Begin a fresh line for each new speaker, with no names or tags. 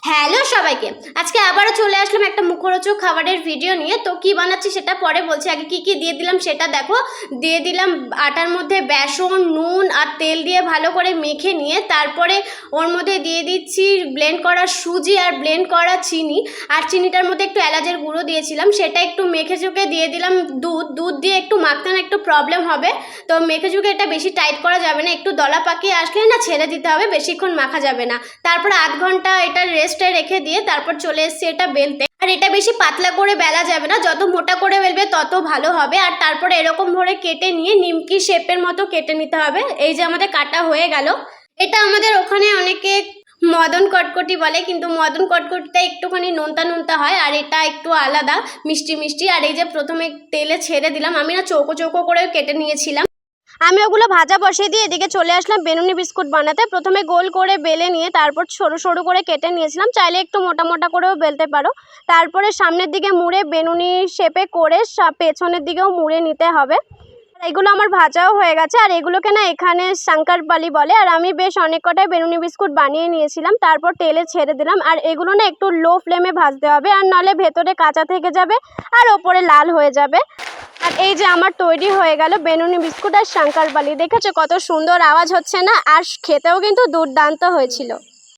Hello সবাইকে, আজকে আবারও চলে আসলাম একটা মুখরোচক খাবারের ভিডিও নিয়ে। তো কি বানাচ্ছি সেটা পরে বলছি, আগে কি কি দিয়ে দিলাম সেটা দেখো। দিয়ে দিলাম আটার মধ্যে বেসন, নুন আর তেল দিয়ে ভালো করে মেখে নিয়ে তারপরে ওর মধ্যে দিয়ে দিচ্ছি ব্লেন্ড করা সুজি আর ব্লেন্ড করা চিনি। আর চিনিটার মধ্যে একটু এলাচের গুঁড়ো দিয়েছিলাম, সেটা একটু মেখে চুকে দিয়ে দিলাম দুধ দিয়ে একটু মাখতে না একটু প্রবলেম হবে, তো মেখে চুকে এটা বেশি টাইট করা যাবে না, একটু দলা পাকিয়ে আসলে না ছেড়ে দিতে হবে, বেশিক্ষণ মাখা যাবে না। তারপর আধ ঘন্টা এটা রেস্টে রেখে দিয়ে তারপর চলে এসেছি এটা বেলতে। আর এটা বেশি পাতলা করে বেলা যাবে না, যত মোটা করে বেলবে তত ভালো হবে। আর তারপরে এরকম ধরে কেটে নিয়ে নিমকি শেপের মতো কেটে নিতে হবে। এই যে আমাদের কাটা হয়ে গেল। এটা আমাদের ওখানে অনেকে মদন কটকটি বলে, কিন্তু মদন কটকটিটা একটুখানি নোনতা নোনতা হয়, আর এটা একটু আলাদা, মিষ্টি মিষ্টি। আর এই যে প্রথমে তেলে ছেড়ে দিলাম, আমি না চৌকো চৌকো করে কেটে নিয়েছিলাম। আমি ওগুলো ভাজা বসিয়ে দিয়ে এদিকে চলে আসলাম বেনুনি বিস্কুট বানাতে। প্রথমে গোল করে বেলে নিয়ে তারপর সরু সরু করে কেটে নিয়েছিলাম, চাইলে একটু মোটা মোটা করেও বেলতে পারো। তারপরে সামনের দিকে মুড়ে বেনুনি শেপে করে পেছনের দিকেও মুড়ে নিতে হবে। এগুলো আমার ভাজাও হয়ে গেছে, আর এগুলোকে না এখানে শঙ্করপালি বলে। আর আমি বেশ অনেক কটাই বেনুনি বিস্কুট বানিয়ে নিয়েছিলাম, তারপর তেলে ছেড়ে দিলাম। আর এগুলো না একটু লো ফ্লেমে ভাজতে হবে, আর নাহলে ভেতরে কাঁচা থেকে যাবে আর ওপরে লাল হয়ে যাবে। আর এই যে আমার তৈরি হয়ে গেল বেনুনি বিস্কুট আর শঙ্করপালি। দেখেছো কত সুন্দর আওয়াজ হচ্ছে না? আর খেতেও কিন্তু দুর্দান্ত হয়েছিল।